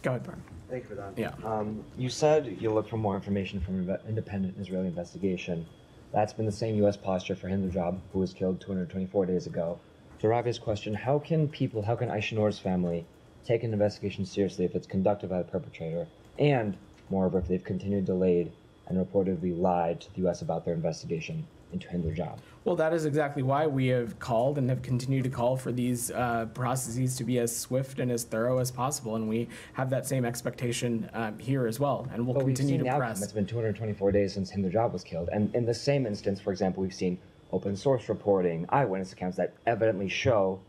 Go ahead, Brian. Thank you for that. Yeah. You said you look for more information from independent Israeli investigation. That's been the same U.S. posture for Hindu Job, who was killed 224 days ago. To Ravi's question, how can Aisha Noor's family take an investigation seriously if it's conducted by the perpetrator, and, moreover, if they've continued delayed and reportedly lied to the U.S. about their investigation into Hindu Job? Well, that is exactly why we have called and have continued to call for these processes to be as swift and as thorough as possible, and we have that same expectation here as well, and we'll continue to press. It's been 224 days since Hindu Job was killed, and in the same instance, for example, we've seen open source reporting, eyewitness accounts that evidently show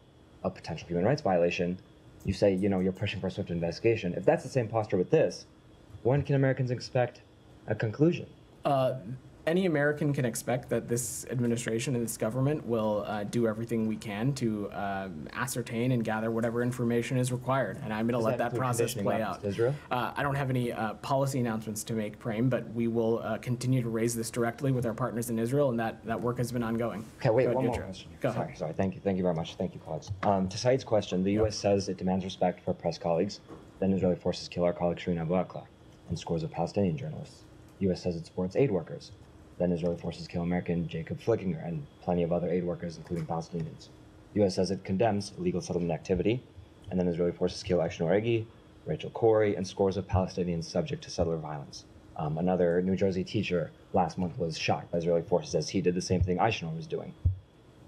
a potential human rights violation. You say, you're pushing for a swift investigation. If that's the same posture with this, when can Americans expect a conclusion? Any American can expect that this administration and this government will do everything we can to ascertain and gather whatever information is required, and I'm going to let that process play out. Israel? I don't have any policy announcements to make, Prem, but we will continue to raise this directly with our partners in Israel, and that work has been ongoing. Okay, wait, one more question. Sorry. Thank you very much. Thank you, Claude. To Saeed's question, the U.S. says it demands respect for press colleagues. Then Israeli forces kill our colleague Shireen Abu Akleh and scores of Palestinian journalists. The U.S. says it supports aid workers. Then Israeli forces kill American Jacob Flickinger and plenty of other aid workers, including Palestinians. The U.S. says it condemns illegal settlement activity, and then Israeli forces kill Aisha Noor Egi, Rachel Corrie, and scores of Palestinians subject to settler violence. Another New Jersey teacher last month was shot by Israeli forces as he did the same thing Aisha Noor was doing.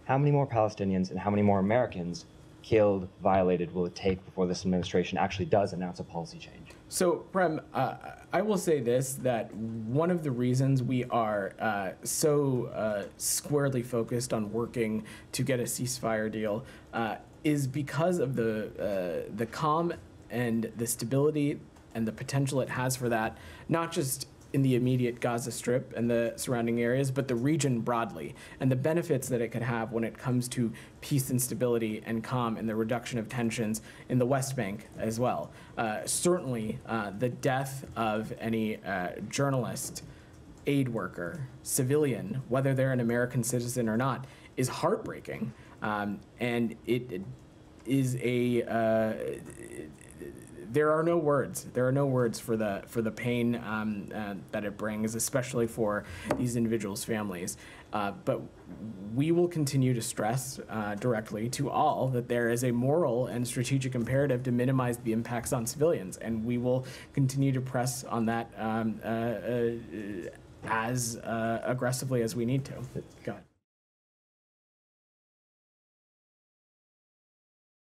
How many more Palestinians and how many more Americans killed, violated, will it take before this administration actually does announce a policy change? So, Prem, I will say this, that one of the reasons we are so squarely focused on working to get a ceasefire deal is because of the calm and the stability and the potential it has for that, not just in the immediate Gaza Strip and the surrounding areas, but the region broadly, and the benefits that it could have when it comes to peace and stability and calm and the reduction of tensions in the West Bank as well. Certainly, the death of any journalist, aid worker, civilian, whether they're an American citizen or not, is heartbreaking. And it is a... There are no words. There are no words for the pain that it brings, especially for these individuals' families. But we will continue to stress directly to all that there is a moral and strategic imperative to minimize the impacts on civilians, and we will continue to press on that as aggressively as we need to. Go ahead.